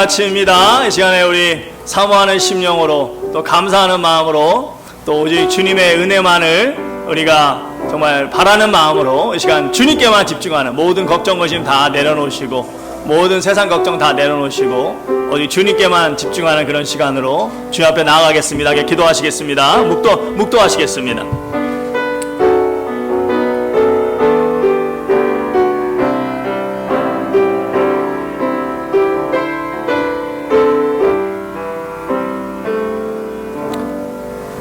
아침입니다. 이 시간에 우리 사모하는 심령으로 또 감사하는 마음으로 또 오직 주님의 은혜만을 우리가 정말 바라는 마음으로 이 시간 주님께만 집중하는 모든 걱정 고심 다 내려놓으시고 모든 세상 걱정 다 내려놓으시고 오직 주님께만 집중하는 그런 시간으로 주님 앞에 나아가겠습니다. 기도하시겠습니다. 묵도하시겠습니다.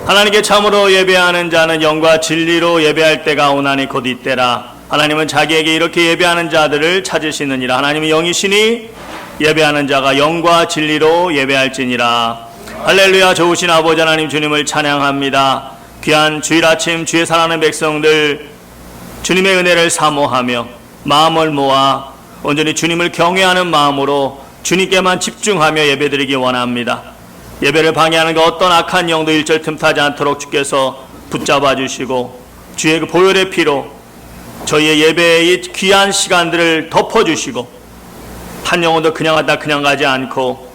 하나님께 참으로 예배하는 자는 영과 진리로 예배할 때가 오나니 곧 이때라. 하나님은 자기에게 이렇게 예배하는 자들을 찾으시느니라. 하나님은 영이시니 예배하는 자가 영과 진리로 예배할지니라. 할렐루야. 좋으신 아버지 하나님 주님을 찬양합니다. 귀한 주일 아침 주의 사랑하는 백성들 주님의 은혜를 사모하며 마음을 모아 온전히 주님을 경외하는 마음으로 주님께만 집중하며 예배드리기 원합니다. 예배를 방해하는 그 어떤 악한 영도 일절 틈타지 않도록 주께서 붙잡아 주시고 주의 그 보혈의 피로 저희의 예배의 귀한 시간들을 덮어주시고 한 영혼도 그냥 왔다 그냥 가지 않고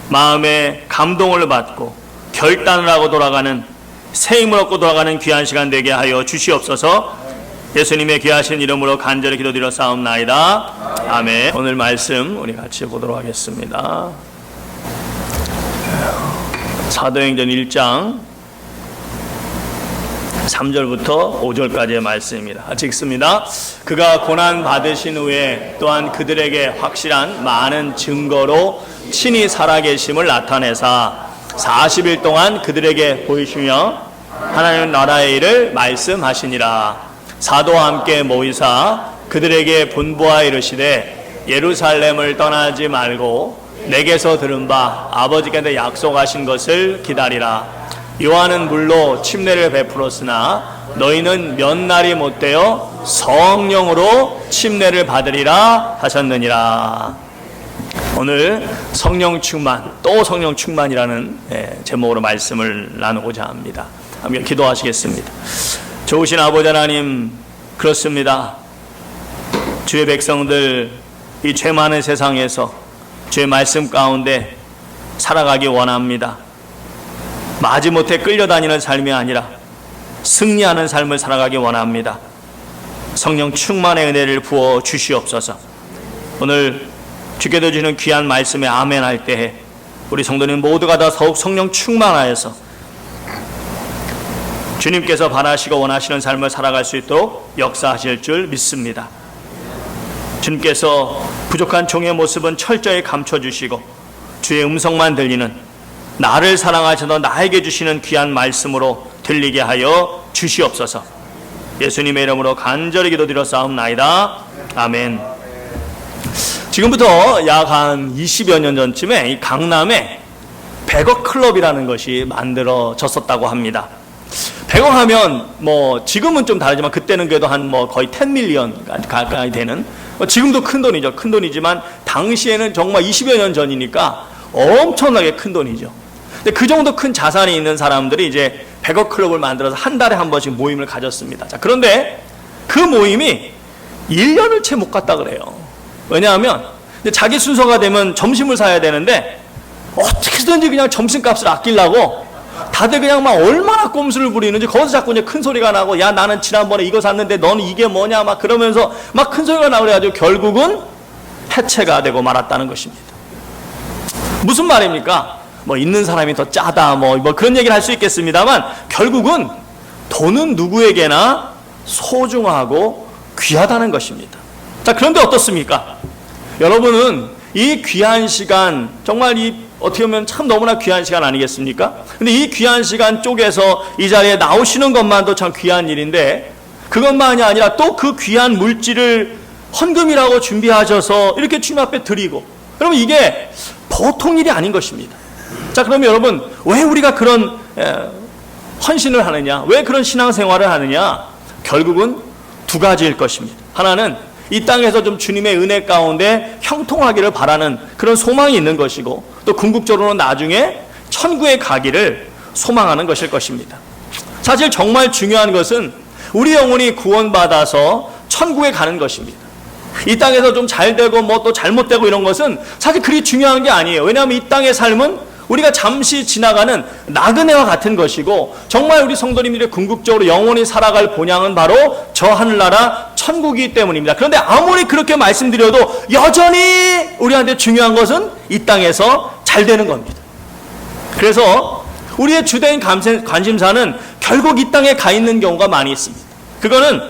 마음의 감동을 받고 결단을 하고 돌아가는 새 힘을 얻고 돌아가는 귀한 시간 되게 하여 주시옵소서. 예수님의 귀하신 이름으로 간절히 기도드려 싸움나이다. 아멘. 오늘 말씀 우리 같이 보도록 하겠습니다. 사도행전 1장 3절부터 5절까지의 말씀입니다. 같이 읽습니다. 그가 고난 받으신 후에 또한 그들에게 확실한 많은 증거로 친히 살아계심을 나타내사 40일 동안 그들에게 보이시며 하나님 나라의 일을 말씀하시니라. 사도와 함께 모이사 그들에게 분부하여 이르시되 예루살렘을 떠나지 말고 내게서 들은 바 아버지께서 약속하신 것을 기다리라. 요한은 물로 침례를 베풀었으나 너희는 몇 날이 못되어 성령으로 침례를 받으리라 하셨느니라. 오늘 성령 충만, 또 성령 충만이라는 제목으로 말씀을 나누고자 합니다. 함께 기도하시겠습니다. 좋으신 아버지 하나님, 그렇습니다. 주의 백성들 이 죄 많은 세상에서 주의 말씀 가운데 살아가기 원합니다. 마지못해 끌려다니는 삶이 아니라 승리하는 삶을 살아가기 원합니다. 성령 충만의 은혜를 부어 주시옵소서. 오늘 주께서 주시는 귀한 말씀에 아멘 할 때에 우리 성도님 모두가 다 더욱 성령 충만하여서 주님께서 바라시고 원하시는 삶을 살아갈 수 있도록 역사하실 줄 믿습니다. 주님께서 부족한 종의 모습은 철저히 감춰주시고 주의 음성만 들리는 나를 사랑하셔서 나에게 주시는 귀한 말씀으로 들리게 하여 주시옵소서. 예수님의 이름으로 간절히 기도드려 싸움나이다. 아멘. 지금부터 약 한 20여 년 전쯤에 이 강남에 100억 클럽이라는 것이 만들어졌었다고 합니다. 100억 하면 뭐 지금은 좀 다르지만 그때는 그래도 한 뭐 거의 10밀리언 가까이 되는, 지금도 큰 돈이죠. 큰 돈이지만 당시에는 정말 20여 년 전이니까 엄청나게 큰 돈이죠. 근데 그 정도 큰 자산이 있는 사람들이 이제 100억 클럽을 만들어서 한 달에 한 번씩 모임을 가졌습니다. 자, 그런데 그 모임이 1년을 채 못 갔다 그래요. 왜냐하면 자기 순서가 되면 점심을 사야 되는데 어떻게든지 그냥 점심값을 아끼려고 다들 그냥 막 얼마나 꼼수를 부리는지 거기서 자꾸 이제 큰 소리가 나고, 야 나는 지난번에 이거 샀는데 너는 이게 뭐냐 막 그러면서 막 큰 소리가 나고 그래가지고 결국은 해체가 되고 말았다는 것입니다. 무슨 말입니까? 뭐 있는 사람이 더 짜다 뭐 그런 얘기를 할 수 있겠습니다만 결국은 돈은 누구에게나 소중하고 귀하다는 것입니다. 자, 그런데 어떻습니까? 여러분은 이 귀한 시간, 정말 이 어떻게 보면 참 너무나 귀한 시간 아니겠습니까? 근데 이 귀한 시간 쪽에서 이 자리에 나오시는 것만도 참 귀한 일인데 그것만이 아니라 또 그 귀한 물질을 헌금이라고 준비하셔서 이렇게 주님 앞에 드리고, 여러분 이게 보통 일이 아닌 것입니다. 자, 그러면 여러분 왜 우리가 그런 헌신을 하느냐, 왜 그런 신앙생활을 하느냐? 결국은 두 가지일 것입니다. 하나는 이 땅에서 좀 주님의 은혜 가운데 형통하기를 바라는 그런 소망이 있는 것이고, 또 궁극적으로는 나중에 천국에 가기를 소망하는 것일 것입니다. 사실 정말 중요한 것은 우리 영혼이 구원받아서 천국에 가는 것입니다. 이 땅에서 좀 잘되고 뭐 또 잘못되고 이런 것은 사실 그리 중요한 게 아니에요. 왜냐하면 이 땅의 삶은 우리가 잠시 지나가는 나그네와 같은 것이고, 정말 우리 성도님들이 궁극적으로 영원히 살아갈 본향은 바로 저 하늘나라 천국이기 때문입니다. 그런데 아무리 그렇게 말씀드려도 여전히 우리한테 중요한 것은 이 땅에서 잘 되는 겁니다. 그래서 우리의 주된 관심사는 결국 이 땅에 가 있는 경우가 많이 있습니다. 그거는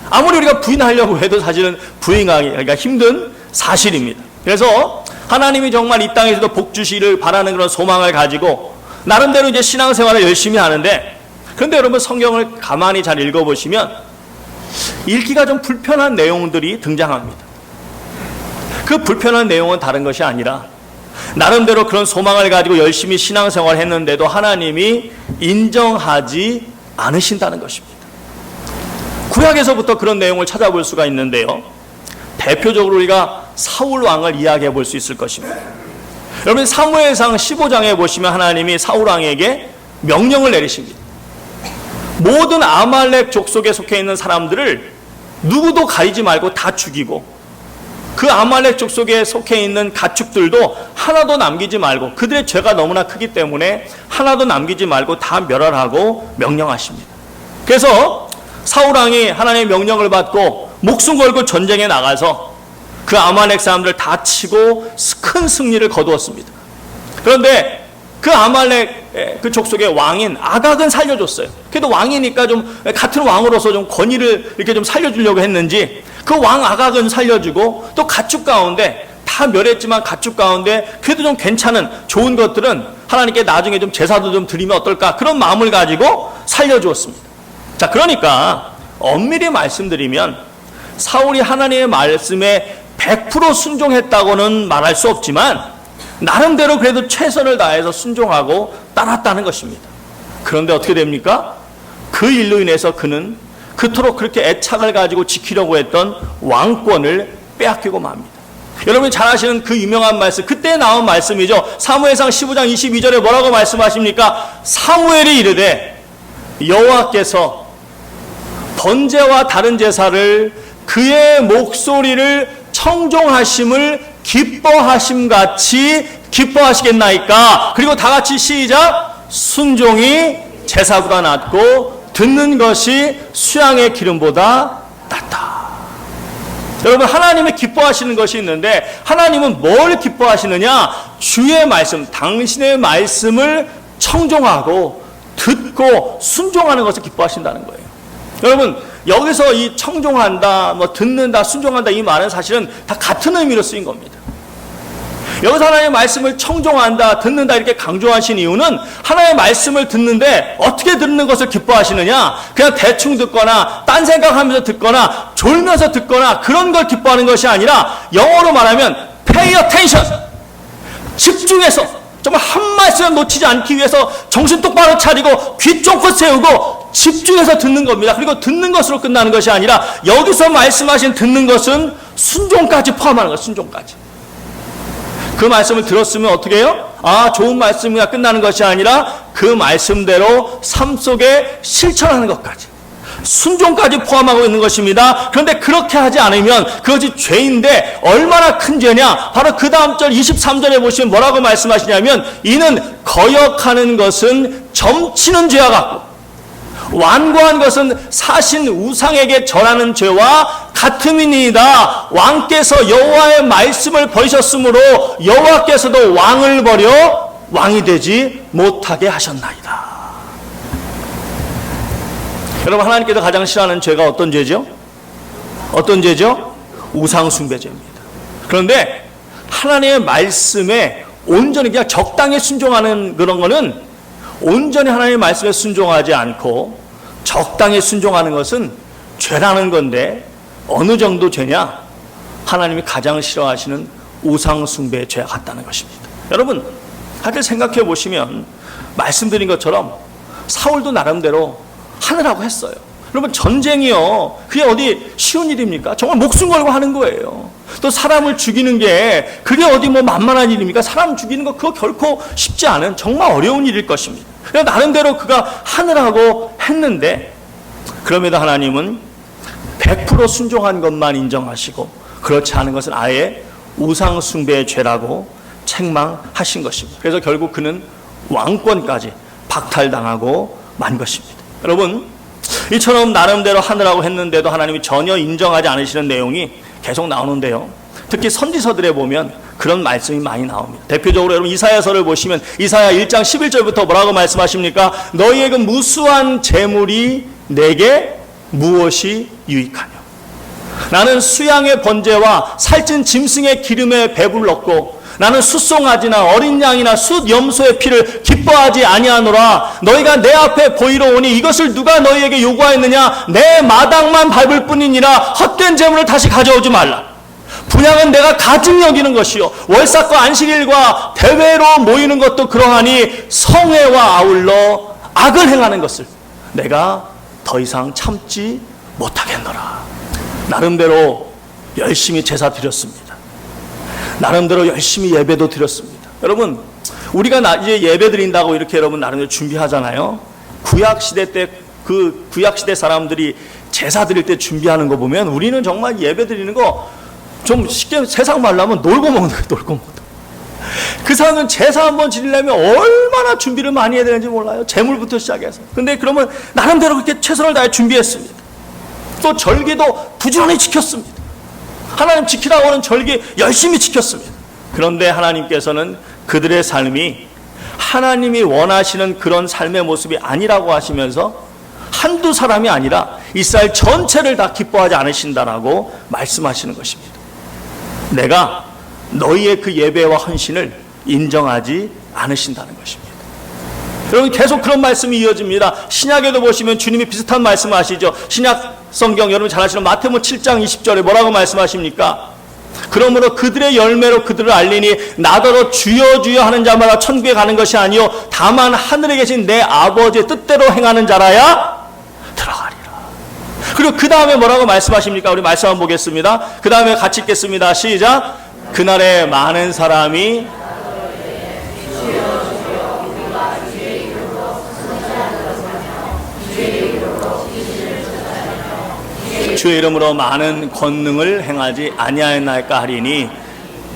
아무리 우리가 부인하려고 해도 사실은 부인하기가 힘든 사실입니다. 그래서 하나님이 정말 이 땅에서도 복 주시기를 바라는 그런 소망을 가지고 나름대로 이제 신앙생활을 열심히 하는데, 그런데 여러분 성경을 가만히 잘 읽어보시면 읽기가 좀 불편한 내용들이 등장합니다. 그 불편한 내용은 다른 것이 아니라 나름대로 그런 소망을 가지고 열심히 신앙생활을 했는데도 하나님이 인정하지 않으신다는 것입니다. 구약에서부터 그런 내용을 찾아볼 수가 있는데요, 대표적으로 우리가 사울 왕을 이야기해 볼 수 있을 것입니다. 여러분 사무엘상 15장에 보시면 하나님이 사울 왕에게 명령을 내리십니다. 모든 아말렉 족속에 속해 있는 사람들을 누구도 가리지 말고 다 죽이고, 그 아말렉 족속에 속해 있는 가축들도 하나도 남기지 말고, 그들의 죄가 너무나 크기 때문에 하나도 남기지 말고 다 멸하라고 명령하십니다. 그래서 사울 왕이 하나님의 명령을 받고 목숨 걸고 전쟁에 나가서 그 아말렉 사람들을 다 치고 큰 승리를 거두었습니다. 그런데 그 아말렉 그 족속의 왕인 아각은 살려줬어요. 그래도 왕이니까 좀 같은 왕으로서 좀 권위를 이렇게 좀 살려주려고 했는지 그 왕 아각은 살려주고, 또 가축 가운데 다 멸했지만 가축 가운데 그래도 좀 괜찮은 좋은 것들은 하나님께 나중에 좀 제사도 좀 드리면 어떨까, 그런 마음을 가지고 살려주었습니다. 자, 그러니까 엄밀히 말씀드리면 사울이 하나님의 말씀에 100% 순종했다고는 말할 수 없지만 나름대로 그래도 최선을 다해서 순종하고 따랐다는 것입니다. 그런데 어떻게 됩니까? 그 일로 인해서 그는 그토록 그렇게 애착을 가지고 지키려고 했던 왕권을 빼앗기고 맙니다. 여러분이 잘 아시는 그 유명한 말씀, 그때 나온 말씀이죠. 사무엘상 15장 22절에 뭐라고 말씀하십니까? 사무엘이 이르되 여호와께서 번제와 다른 제사를 그의 목소리를 청종하심을 기뻐하심 같이 기뻐하시겠나이까? 그리고 다 같이 시작. 순종이 제사보다 낫고 듣는 것이 수양의 기름보다 낫다. 여러분 하나님이 기뻐하시는 것이 있는데 하나님은 뭘 기뻐하시느냐? 주의 말씀, 당신의 말씀을 청종하고 듣고 순종하는 것을 기뻐하신다는 거예요. 여러분 여기서 이 청종한다, 뭐 듣는다, 순종한다 이 말은 사실은 다 같은 의미로 쓰인 겁니다. 여기서 하나님의 말씀을 청종한다, 듣는다 이렇게 강조하신 이유는 하나님의 말씀을 듣는데 어떻게 듣는 것을 기뻐하시느냐? 그냥 대충 듣거나 딴 생각하면서 듣거나 졸면서 듣거나 그런 걸 기뻐하는 것이 아니라 영어로 말하면 pay attention, 집중해서 정말 한 말씀 놓치지 않기 위해서 정신 똑바로 차리고 귀 쫑긋 세우고 집중해서 듣는 겁니다. 그리고 듣는 것으로 끝나는 것이 아니라 여기서 말씀하신 듣는 것은 순종까지 포함하는 거예요. 순종까지. 그 말씀을 들었으면 어떻게 해요? 아, 좋은 말씀이야 끝나는 것이 아니라 그 말씀대로 삶 속에 실천하는 것까지, 순종까지 포함하고 있는 것입니다. 그런데 그렇게 하지 않으면 그것이 죄인데 얼마나 큰 죄냐? 바로 그 다음 절 23절에 보시면 뭐라고 말씀하시냐면 이는 거역하는 것은 점치는 죄와 같고 완고한 것은 사신 우상에게 절하는 죄와 같음이니이다. 왕께서 여호와의 말씀을 버리셨으므로 여호와께서도 왕을 버려 왕이 되지 못하게 하셨나이다. 여러분 하나님께서 가장 싫어하는 죄가 어떤 죄죠? 어떤 죄죠? 우상숭배죄입니다. 그런데 하나님의 말씀에 온전히 그냥 적당히 순종하는 그런 거는 온전히 하나님의 말씀에 순종하지 않고 적당히 순종하는 것은 죄라는 건데 어느 정도 죄냐? 하나님이 가장 싫어하시는 우상숭배의 죄와 같다는 것입니다. 여러분 다들 생각해 보시면 말씀드린 것처럼 사울도 나름대로 하느라고 했어요. 여러분 전쟁이요, 그게 어디 쉬운 일입니까? 정말 목숨 걸고 하는 거예요. 또 사람을 죽이는 게 그게 어디 뭐 만만한 일입니까? 사람 죽이는 거 그거 결코 쉽지 않은 정말 어려운 일일 것입니다. 그래서 나름대로 그가 하느라고 했는데 그럼에도 하나님은 100% 순종한 것만 인정하시고 그렇지 않은 것은 아예 우상숭배의 죄라고 책망하신 것입니다. 그래서 결국 그는 왕권까지 박탈당하고 만 것입니다. 여러분, 이처럼 나름대로 하느라고 했는데도 하나님이 전혀 인정하지 않으시는 내용이 계속 나오는데요. 특히 선지서들에 보면 그런 말씀이 많이 나옵니다. 대표적으로 여러분 이사야서를 보시면 이사야 1장 11절부터 뭐라고 말씀하십니까? 너희의 그 무수한 재물이 내게 무엇이 유익하냐? 나는 수양의 번제와 살찐 짐승의 기름에 배불렀고 나는 숫송아지나 어린 양이나 숫 염소의 피를 기뻐하지 아니하노라. 너희가 내 앞에 보이러 오니 이것을 누가 너희에게 요구하였느냐? 내 마당만 밟을 뿐이니라. 헛된 재물을 다시 가져오지 말라. 분향은 내가 가증 여기는 것이요 월삭과 안식일과 대회로 모이는 것도 그러하니 성회와 아울러 악을 행하는 것을 내가 더 이상 참지 못하겠노라. 나름대로 열심히 제사 드렸습니다. 나름대로 열심히 예배도 드렸습니다. 여러분, 우리가 이제 예배 드린다고 이렇게 여러분 나름대로 준비하잖아요. 구약시대 때 그 구약시대 사람들이 제사 드릴 때 준비하는 거 보면 우리는 정말 예배 드리는 거 좀 쉽게 세상 말로 하면 놀고 먹는 거예요. 놀고 먹는 거. 그 사람은 제사 한번 지내려면 얼마나 준비를 많이 해야 되는지 몰라요. 재물부터 시작해서. 근데 그러면 나름대로 그렇게 최선을 다해 준비했습니다. 또 절기도 부지런히 지켰습니다. 하나님 지키라고 하는 절기 열심히 지켰습니다. 그런데 하나님께서는 그들의 삶이 하나님이 원하시는 그런 삶의 모습이 아니라고 하시면서 한두 사람이 아니라 이스라엘 전체를 다 기뻐하지 않으신다라고 말씀하시는 것입니다. 내가 너희의 그 예배와 헌신을 인정하지 않으신다는 것입니다. 여러분, 계속 그런 말씀이 이어집니다. 신약에도 보시면 주님이 비슷한 말씀을 하시죠. 신약 성경 여러분 잘 아시는 마태복음 7장 20절에 뭐라고 말씀하십니까? 그러므로 그들의 열매로 그들을 알리니 나더러 주여 주여 하는 자마다 천국에 가는 것이 아니요 다만 하늘에 계신 내 아버지의 뜻대로 행하는 자라야 들어가리라. 그리고 그 다음에 뭐라고 말씀하십니까? 우리 말씀 한번 보겠습니다. 그 다음에 같이 읽겠습니다. 시작. 그날에 많은 사람이 주의 이름으로 많은 권능을 행하지 아니하였나이까 하리니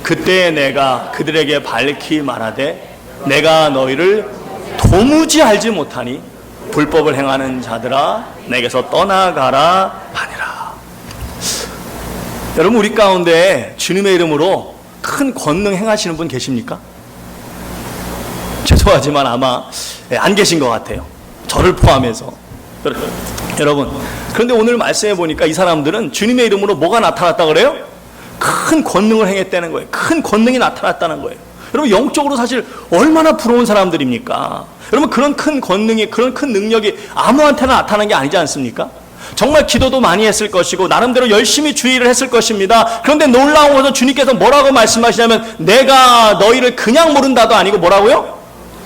그때 내가 그들에게 밝히 말하되 내가 너희를 도무지 알지 못하니 불법을 행하는 자들아 내게서 떠나가라 하니라. 여러분, 우리 가운데 주님의 이름으로 큰 권능 행하시는 분 계십니까? 죄송하지만 아마 안 계신 것 같아요. 저를 포함해서. 여러분, 그런데 오늘 말씀해 보니까 이 사람들은 주님의 이름으로 뭐가 나타났다 그래요? 큰 권능을 행했다는 거예요. 큰 권능이 나타났다는 거예요. 여러분, 영적으로 사실 얼마나 부러운 사람들입니까? 여러분, 그런 큰 권능이, 그런 큰 능력이 아무한테나 나타나는 게 아니지 않습니까? 정말 기도도 많이 했을 것이고 나름대로 열심히 주의를 했을 것입니다. 그런데 놀라운 것은 주님께서 뭐라고 말씀하시냐면 내가 너희를 그냥 모른다도 아니고 뭐라고요?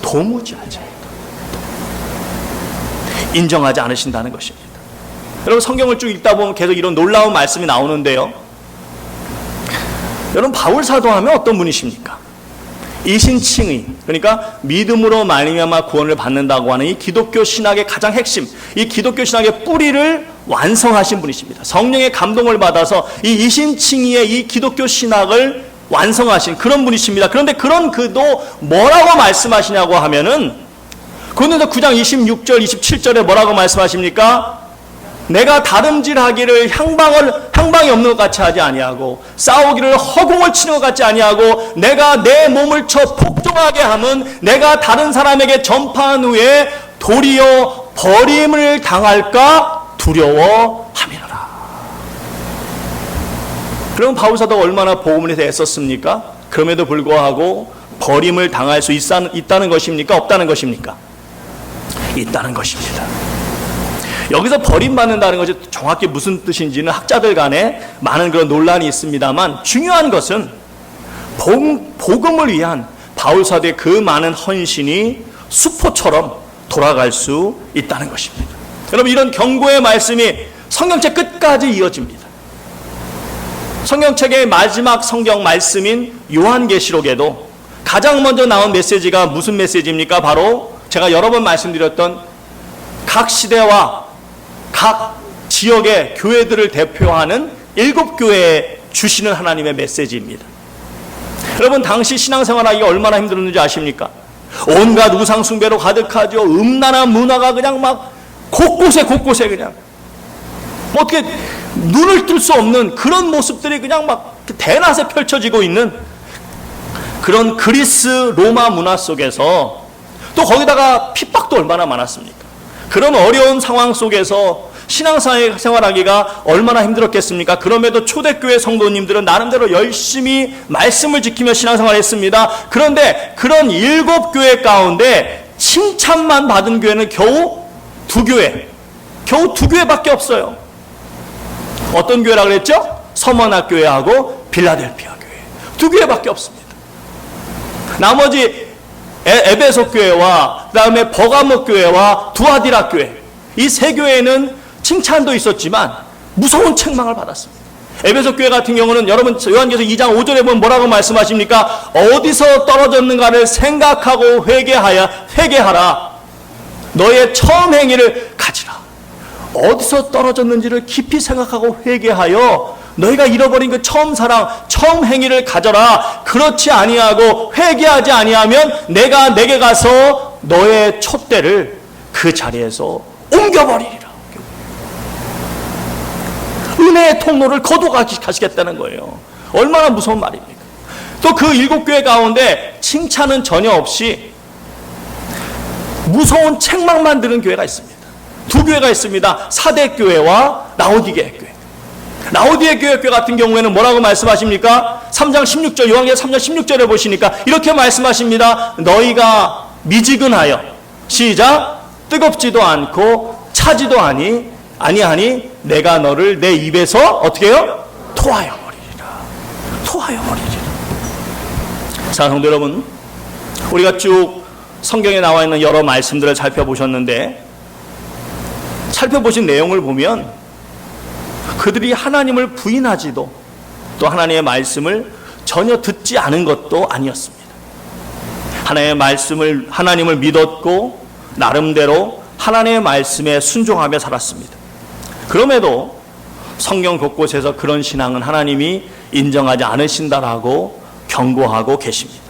도무지 알지 못한다. 인정하지 않으신다는 것입니다. 여러분, 성경을 쭉 읽다 보면 계속 이런 놀라운 말씀이 나오는데요. 여러분, 바울 사도하면 어떤 분이십니까? 이신칭의, 그러니까 믿음으로 말미암아 구원을 받는다고 하는 이 기독교 신학의 가장 핵심, 이 기독교 신학의 뿌리를 완성하신 분이십니다. 성령의 감동을 받아서 이 이신칭의의 이 기독교 신학을 완성하신 그런 분이십니다. 그런데 그런 그도 뭐라고 말씀하시냐고 하면은 고린도서 9장 26절 27절에 뭐라고 말씀하십니까? 내가 다름질하기를 향방이 없는 것 같이 하지 아니하고 싸우기를 허공을 치는 것 같지 아니하고 내가 내 몸을 쳐 복종하게 함은 내가 다른 사람에게 전파한 후에 도리어 버림을 당할까 두려워함이라. 그럼 바울 사도가 얼마나 복음을 위해서 애썼습니까? 그럼에도 불구하고 버림을 당할 수 있다는 것입니까? 없다는 것입니까? 있다는 것입니다. 여기서 버림받는다는 것이 정확히 무슨 뜻인지는 학자들 간에 많은 그런 논란이 있습니다만 중요한 것은 복음을 위한 바울 사도의 그 많은 헌신이 수포처럼 돌아갈 수 있다는 것입니다. 여러분, 이런 경고의 말씀이 성경책 끝까지 이어집니다. 성경책의 마지막 성경 말씀인 요한계시록에도 가장 먼저 나온 메시지가 무슨 메시지입니까? 바로 제가 여러 번 말씀드렸던 각 시대와 각 지역의 교회들을 대표하는 7교회의 주시는 하나님의 메시지입니다. 여러분, 당시 신앙생활하기가 얼마나 힘들었는지 아십니까? 온갖 우상숭배로 가득하죠. 음란한 문화가 그냥 막 곳곳에 그냥 뭐 어떻게 눈을 뜰 수 없는 그런 모습들이 그냥 막 대낮에 펼쳐지고 있는 그런 그리스 로마 문화 속에서, 또 거기다가 핍박도 얼마나 많았습니까? 그런 어려운 상황 속에서 신앙생활하기가 얼마나 힘들었겠습니까? 그럼에도 초대교회 성도님들은 나름대로 열심히 말씀을 지키며 신앙생활했습니다. 그런데 그런 7교회 가운데 칭찬만 받은 교회는 겨우 2교회밖에 없어요. 어떤 교회라 그랬죠? 서머나 교회하고 빌라델피아 교회, 2교회밖에 없습니다. 나머지 에베소 교회와 그다음에 버가모 교회와 두아디라 교회, 이 3교회는 칭찬도 있었지만 무서운 책망을 받았습니다. 에베소 교회 같은 경우는 여러분 요한계시록 2장 5절에 보면 뭐라고 말씀하십니까? 어디서 떨어졌는가를 생각하고 회개하라. 너의 처음 행위를 가지라. 어디서 떨어졌는지를 깊이 생각하고 회개하여 너희가 잃어버린 그 처음 사랑, 처음 행위를 가져라. 그렇지 아니하고 회개하지 아니하면 내가 내게 가서 너의 촛대를 그 자리에서 옮겨버리리라. 은혜의 통로를 거둬가시겠다는 거예요. 얼마나 무서운 말입니까? 또 그 7교회 가운데 칭찬은 전혀 없이 무서운 책망만 들은 교회가 있습니다. 2교회가 있습니다. 사대교회와 라오디게 교회. 라오디게 교회 같은 경우에는 뭐라고 말씀하십니까? 3장 16절, 요한계시록 3장 16절에 보시니까 이렇게 말씀하십니다. 너희가 미지근하여, 시작, 뜨겁지도 않고 차지도 아니하니 내가 너를 내 입에서 어떻게 해요? 토하여 버리리라. 자, 성도 여러분, 우리가 쭉 성경에 나와 있는 여러 말씀들을 살펴보셨는데, 살펴보신 내용을 보면 그들이 하나님을 부인하지도 또 하나님의 말씀을 전혀 듣지 않은 것도 아니었습니다. 하나님을 믿었고 나름대로 하나님의 말씀에 순종하며 살았습니다. 그럼에도 성경 곳곳에서 그런 신앙은 하나님이 인정하지 않으신다라고 경고하고 계십니다.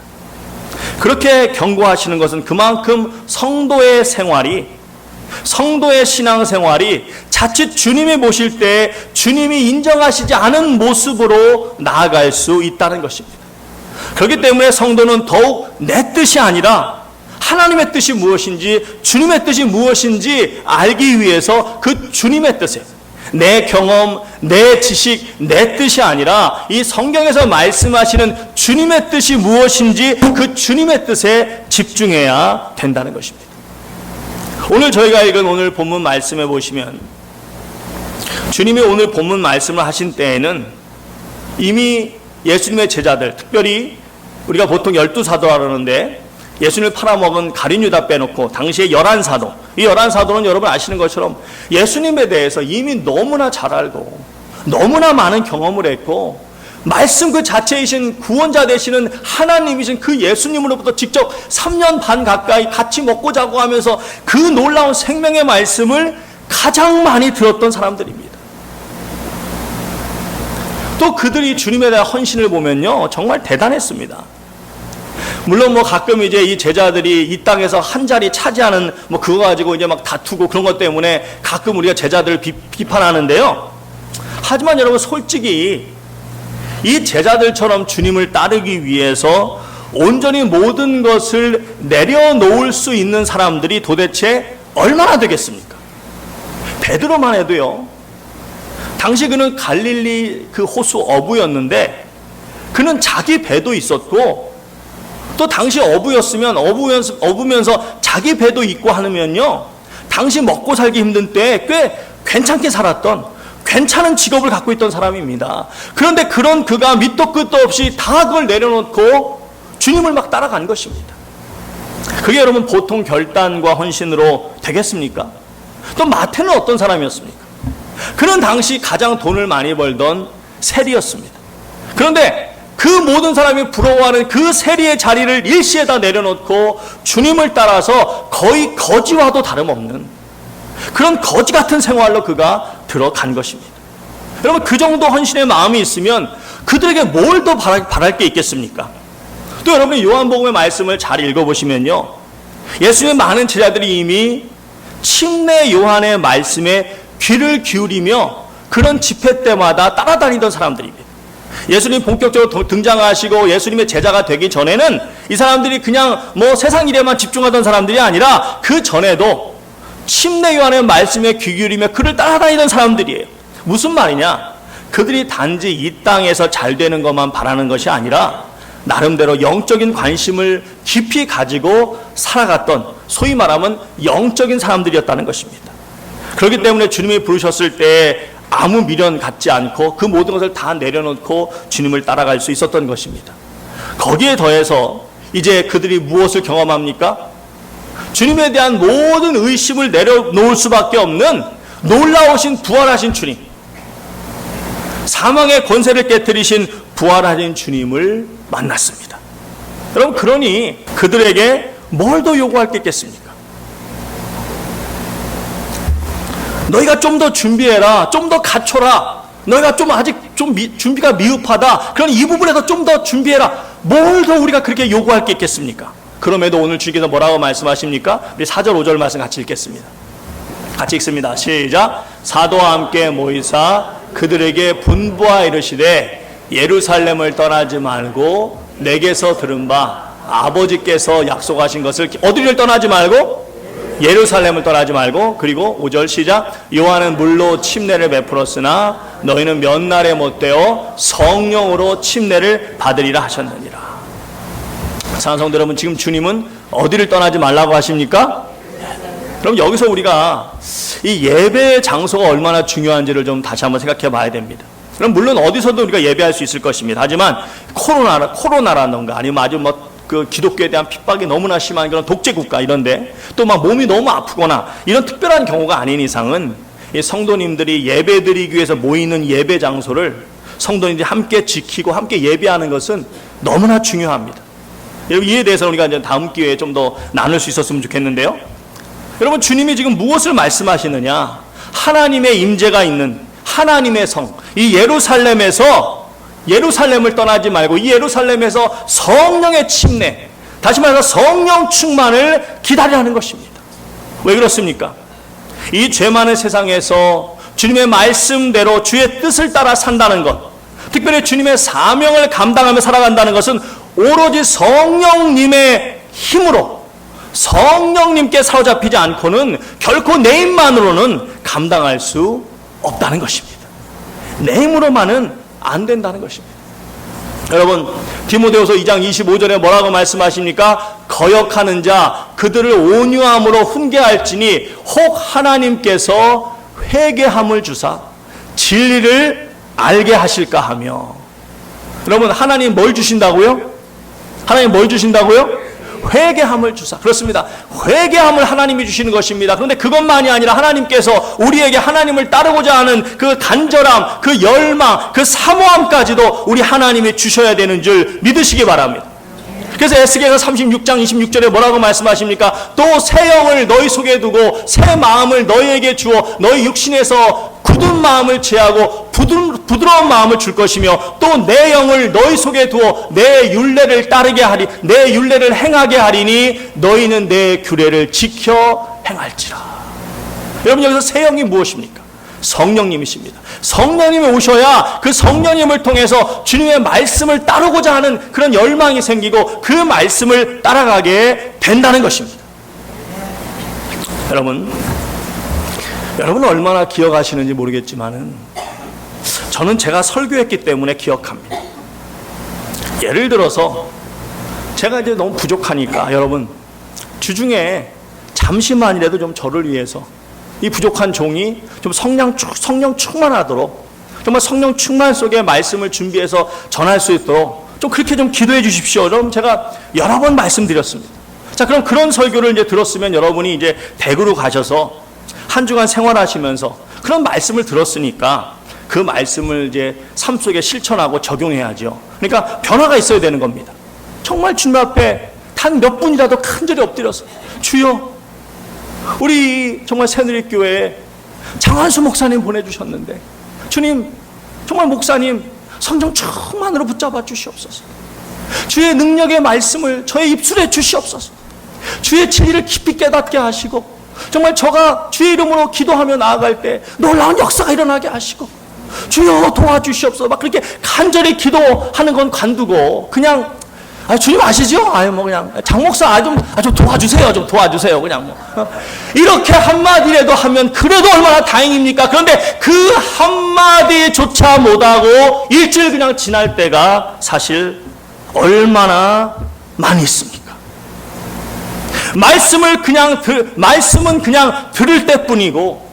그렇게 경고하시는 것은 그만큼 성도의 신앙생활이 자칫 주님이 모실 때 주님이 인정하시지 않은 모습으로 나아갈 수 있다는 것입니다. 그렇기 때문에 성도는 더욱 내 뜻이 아니라 하나님의 뜻이 무엇인지, 주님의 뜻이 무엇인지 알기 위해서 그 주님의 뜻에, 내 경험, 내 지식, 내 뜻이 아니라 이 성경에서 말씀하시는 주님의 뜻이 무엇인지 그 주님의 뜻에 집중해야 된다는 것입니다. 오늘 저희가 읽은 오늘 본문 말씀에 보시면 주님이 오늘 본문 말씀을 하신 때에는 이미 예수님의 제자들, 특별히 우리가 보통 12사도라 그러는데 예수님을 팔아먹은 가룟 유다 빼놓고 당시에 11사도, 이 11사도는 여러분 아시는 것처럼 예수님에 대해서 이미 너무나 잘 알고 너무나 많은 경험을 했고 말씀 그 자체이신 구원자 되시는 하나님이신 그 예수님으로부터 직접 3년 반 가까이 같이 먹고 자고 하면서 그 놀라운 생명의 말씀을 가장 많이 들었던 사람들입니다. 또 그들이 주님에 대한 헌신을 보면요, 정말 대단했습니다. 물론 뭐 가끔 이제 이 제자들이 이 땅에서 한 자리 차지하는 뭐 그거 가지고 이제 막 다투고 그런 것 때문에 가끔 우리가 제자들을 비판하는데요. 하지만 여러분, 솔직히 이 제자들처럼 주님을 따르기 위해서 온전히 모든 것을 내려놓을 수 있는 사람들이 도대체 얼마나 되겠습니까? 베드로만 해도요, 당시 그는 갈릴리 그 호수 어부였는데 그는 자기 배도 있었고 또 당시 어부면서 자기 배도 있고 하면요, 당시 먹고 살기 힘든 때에 꽤 괜찮게 살았던, 괜찮은 직업을 갖고 있던 사람입니다. 그런데 그런 그가 밑도 끝도 없이 다 그걸 내려놓고 주님을 막 따라간 것입니다. 그게 여러분 보통 결단과 헌신으로 되겠습니까? 또 마태는 어떤 사람이었습니까? 그는 당시 가장 돈을 많이 벌던 세리였습니다. 그런데 그 모든 사람이 부러워하는 그 세리의 자리를 일시에다 내려놓고 주님을 따라서 거의 거지와도 다름없는 그런 거지 같은 생활로 그가 들어간 것입니다. 여러분, 그 정도 헌신의 마음이 있으면 그들에게 뭘 더 바랄 게 있겠습니까? 또 여러분이 요한복음의 말씀을 잘 읽어보시면요, 예수님의 많은 제자들이 이미 침례 요한의 말씀에 귀를 기울이며 그런 집회 때마다 따라다니던 사람들입니다. 예수님 본격적으로 등장하시고 예수님의 제자가 되기 전에는 이 사람들이 그냥 세상 일에만 집중하던 사람들이 아니라 그 전에도 침례 요한의 말씀에 귀 기울이며 그를 따라다니던 사람들이에요. 무슨 말이냐? 그들이 단지 이 땅에서 잘 되는 것만 바라는 것이 아니라 나름대로 영적인 관심을 깊이 가지고 살아갔던, 소위 말하면 영적인 사람들이었다는 것입니다. 그렇기 때문에 주님이 부르셨을 때 아무 미련 갖지 않고 그 모든 것을 다 내려놓고 주님을 따라갈 수 있었던 것입니다. 거기에 더해서 이제 그들이 무엇을 경험합니까? 주님에 대한 모든 의심을 내려놓을 수밖에 없는 놀라우신 부활하신 주님, 사망의 권세를 깨뜨리신 부활하신 주님을 만났습니다. 여러분, 그러니 그들에게 뭘 더 요구할 게 있겠습니까? 너희가 좀 더 준비해라, 좀 더 갖춰라, 너희가 아직 준비가 미흡하다, 그럼 이 부분에서 좀 더 준비해라. 뭘 더 우리가 그렇게 요구할 게 있겠습니까? 그럼에도 오늘 주님께서 뭐라고 말씀하십니까? 우리 4절 5절 말씀 같이 읽겠습니다. 같이 읽습니다. 시작. 사도와 함께 모이사 그들에게 분부하 이르시되 예루살렘을 떠나지 말고 내게서 들은 바 아버지께서 약속하신 것을, 어디를 떠나지 말고? 예루살렘을 떠나지 말고. 그리고 5절 시작. 요한은 물로 침례를 베풀었으나 너희는 몇 날에 못되어 성령으로 침례를 받으리라 하셨느니라. 사랑하는 성도 여러분, 지금 주님은 어디를 떠나지 말라고 하십니까? 그럼 여기서 우리가 이 예배의 장소가 얼마나 중요한지를 좀 다시 한번 생각해 봐야 됩니다. 그럼 물론 어디서도 우리가 예배할 수 있을 것입니다. 하지만 코로나라던가 아니면 아주 그 기독교에 대한 핍박이 너무나 심한 그런 독재 국가 이런데 또 몸이 너무 아프거나 이런 특별한 경우가 아닌 이상은 이 성도님들이 예배드리기 위해서 모이는 예배 장소를 성도님들이 함께 지키고 함께 예배하는 것은 너무나 중요합니다. 여러분, 이에 대해서 우리가 이제 다음 기회에 좀 더 나눌 수 있었으면 좋겠는데요. 여러분, 주님이 지금 무엇을 말씀하시느냐? 하나님의 임재가 있는 하나님의 성, 이 예루살렘을 떠나지 말고 이 예루살렘에서 성령의 침례, 다시 말해서 성령 충만을 기다리라는 것입니다. 왜 그렇습니까? 이 죄 많은 세상에서 주님의 말씀대로 주의 뜻을 따라 산다는 것, 특별히 주님의 사명을 감당하며 살아간다는 것은 오로지 성령님의 힘으로, 성령님께 사로잡히지 않고는 결코 내 힘만으로는 감당할 수 없다는 것입니다. 내 힘으로만은 안 된다는 것입니다. 여러분, 디모데후서 2장 25절에 뭐라고 말씀하십니까? 거역하는 자 그들을 온유함으로 훈계할지니 혹 하나님께서 회개함을 주사 진리를 알게 하실까 하며. 여러분, 하나님 뭘 주신다고요? 하나님 뭘 주신다고요? 회개함을 주사. 그렇습니다. 회개함을 하나님이 주시는 것입니다. 그런데 그것만이 아니라 하나님께서 우리에게 하나님을 따르고자 하는 그 간절함, 그 열망, 그 사모함까지도 우리 하나님이 주셔야 되는 줄 믿으시기 바랍니다. 그래서 에스겔서 36장 26절에 뭐라고 말씀하십니까? 또 새 영을 너희 속에 두고 새 마음을 너희에게 주어 너희 육신에서 굳은 마음을 제하고 부드러운 마음을 줄 것이며 또 내 영을 너희 속에 두어 내 율례를 따르게 하리, 내 율례를 행하게 하리니 너희는 내 규례를 지켜 행할지라. 여러분, 여기서 새 영이 무엇입니까? 성령님이십니다. 성령님이 오셔야 그 성령님을 통해서 주님의 말씀을 따르고자 하는 그런 열망이 생기고 그 말씀을 따라가게 된다는 것입니다. 여러분은 얼마나 기억하시는지 모르겠지만은 저는 제가 설교했기 때문에 기억합니다. 예를 들어서 제가 이제 너무 부족하니까 여러분, 주중에 잠시만이라도 좀 저를 위해서 이 부족한 종이 좀 성령 충만하도록, 정말 성령 충만 속에 말씀을 준비해서 전할 수 있도록 좀 그렇게 좀 기도해 주십시오. 여러분, 제가 여러 번 말씀드렸습니다. 자, 그럼 그런 설교를 이제 들었으면 여러분이 이제 댁으로 가셔서 한 주간 생활하시면서 그런 말씀을 들었으니까 그 말씀을 이제 삶 속에 실천하고 적용해야죠. 그러니까 변화가 있어야 되는 겁니다. 정말 주님 앞에 단 몇 분이라도 간절히 엎드려서 주여, 우리 정말 새누리교회에 장한수 목사님 보내주셨는데 주님, 정말 목사님 성령 충만으로 붙잡아 주시옵소서. 주의 능력의 말씀을 저의 입술에 주시옵소서. 주의 진리를 깊이 깨닫게 하시고 정말 저가 주의 이름으로 기도하며 나아갈 때 놀라운 역사가 일어나게 하시고 주여 도와주시옵소서. 막 그렇게 간절히 기도하는 건 관두고 그냥 주님 아시죠? 뭐 그냥 장 목사 좀 도와주세요. 좀 도와주세요. 그냥 뭐 이렇게 한마디라도 하면 그래도 얼마나 다행입니까? 그런데 그 한마디조차 못하고 일주일 그냥 지날 때가 사실 얼마나 많이 있습니까? 말씀은 그냥 들을 때뿐이고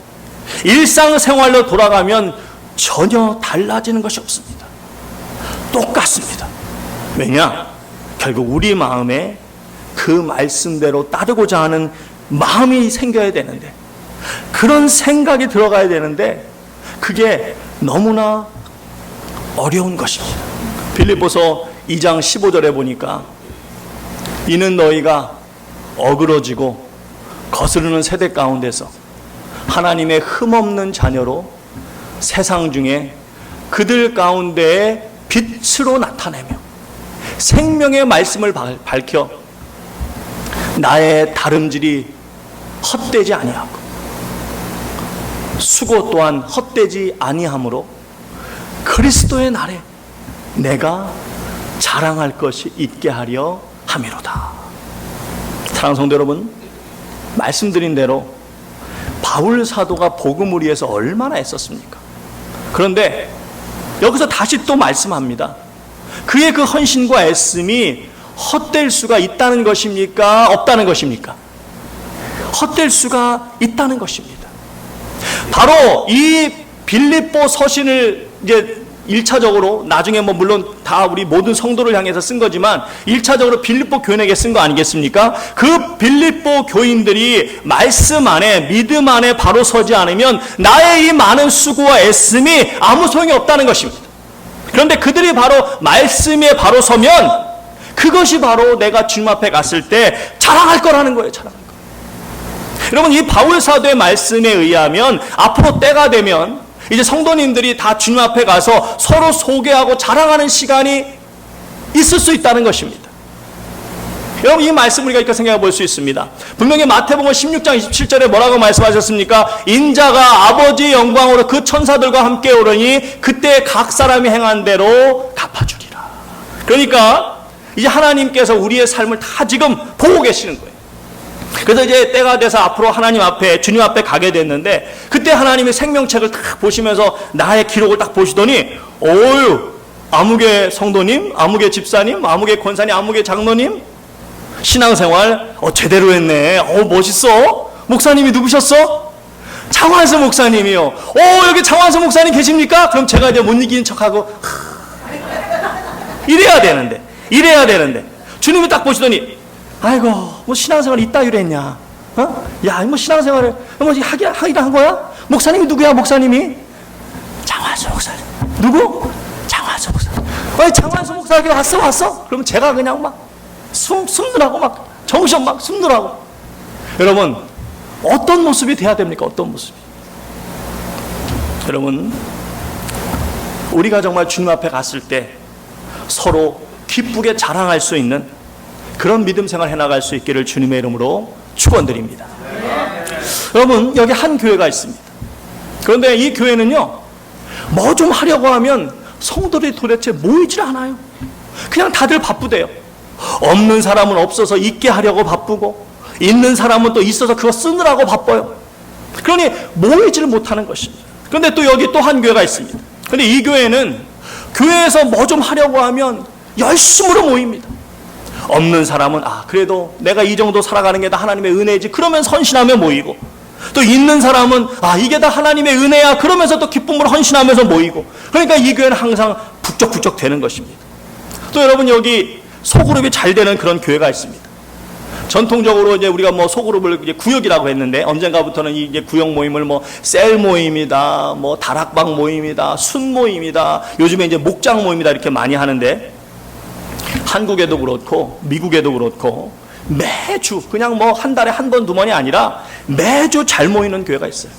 일상생활로 돌아가면 전혀 달라지는 것이 없습니다. 똑같습니다. 왜냐? 결국 우리 마음에 그 말씀대로 따르고자 하는 마음이 생겨야 되는데, 그런 생각이 들어가야 되는데 그게 너무나 어려운 것입니다. 빌립보서 2장 15절에 보니까 이는 너희가 어그러지고 거스르는 세대 가운데서 하나님의 흠없는 자녀로 세상 중에 그들 가운데에 빛으로 나타내며 생명의 말씀을 밝혀 나의 다름질이 헛되지 아니하고 수고 또한 헛되지 아니하므로 그리스도의 날에 내가 자랑할 것이 있게 하려 함이로다. 사랑하는 성도 여러분, 말씀드린 대로 바울 사도가 복음을 위해서 얼마나 애썼습니까? 그런데 여기서 다시 또 말씀합니다. 그의 그 헌신과 애씀이 헛될 수가 있다는 것입니까? 없다는 것입니까? 헛될 수가 있다는 것입니다. 바로 이 빌립보 서신을 이제 1차적으로 나중에 물론 다 우리 모든 성도를 향해서 쓴 거지만 1차적으로 빌립보 교인에게 쓴 거 아니겠습니까? 그 빌립보 교인들이 말씀 안에 믿음 안에 바로 서지 않으면 나의 이 많은 수고와 애씀이 아무 소용이 없다는 것입니다. 그런데 그들이 바로 말씀에 바로 서면 그것이 바로 내가 주님 앞에 갔을 때 자랑할 거라는 거예요. 자랑할 거. 여러분, 이 바울 사도의 말씀에 의하면 앞으로 때가 되면 이제 성도님들이 다 주님 앞에 가서 서로 소개하고 자랑하는 시간이 있을 수 있다는 것입니다. 여러분, 이 말씀 우리가 이렇게 생각해 볼 수 있습니다. 분명히 마태복음 16장 27절에 뭐라고 말씀하셨습니까? 인자가 아버지의 영광으로 그 천사들과 함께 오르니 그때 각 사람이 행한 대로 갚아주리라. 그러니까 이제 하나님께서 우리의 삶을 다 지금 보고 계시는 거예요. 그래서 이제 때가 돼서 앞으로 하나님 앞에, 주님 앞에 가게 됐는데, 그때 하나님의 생명책을 딱 보시면서 나의 기록을 딱 보시더니, 어유, 아무개 성도님, 아무개 집사님, 아무개 권사님, 아무개 장로님, 신앙생활, 제대로 했네. 멋있어. 목사님이 누구셨어? 장완서 목사님이요. 여기 장완서 목사님 계십니까? 그럼 제가 이제 못 이기는 척하고, 이래야 되는데. 주님이 딱 보시더니, 아이고, 뭐 신앙생활 이따위로 했냐? 야, 뭐 신앙생활을 하기로 한 거야? 목사님이 누구야, 목사님이? 장완서 목사님. 누구? 장완서 목사님. 장완서 목사님 왔어? 그럼 제가 그냥 막 숨느라고 막 정신 막 숨느라고. 여러분, 어떤 모습이 돼야 됩니까? 어떤 모습이? 여러분, 우리가 정말 주님 앞에 갔을 때 서로 기쁘게 자랑할 수 있는 그런 믿음 생활 해나갈 수 있기를 주님의 이름으로 축원드립니다. 여러분, 여기 한 교회가 있습니다. 그런데 이 교회는요, 뭐 좀 하려고 하면 성도들이 도대체 모이질 않아요. 그냥 다들 바쁘대요. 없는 사람은 없어서 있게 하려고 바쁘고, 있는 사람은 또 있어서 그거 쓰느라고 바빠요. 그러니 모이지를 못하는 것입니다. 그런데 또 여기 또 한 교회가 있습니다. 그런데 이 교회는 교회에서 뭐 좀 하려고 하면 열심으로 모입니다. 없는 사람은 그래도 내가 이 정도 살아가는 게 다 하나님의 은혜지, 그러면 헌신하며 모이고, 또 있는 사람은 이게 다 하나님의 은혜야, 그러면서 또 기쁨으로 헌신하면서 모이고. 그러니까 이 교회는 항상 북적북적 되는 것입니다. 또 여러분, 여기 소그룹이 잘 되는 그런 교회가 있습니다. 전통적으로 이제 우리가 뭐 소그룹을 이제 구역이라고 했는데, 언젠가부터는 이제 구역 모임을 셀 모임이다, 다락방 모임이다, 순 모임이다, 요즘에 이제 목장 모임이다, 이렇게 많이 하는데, 한국에도 그렇고 미국에도 그렇고 매주 그냥 한 달에 한 번, 두 번이 아니라 매주 잘 모이는 교회가 있어요.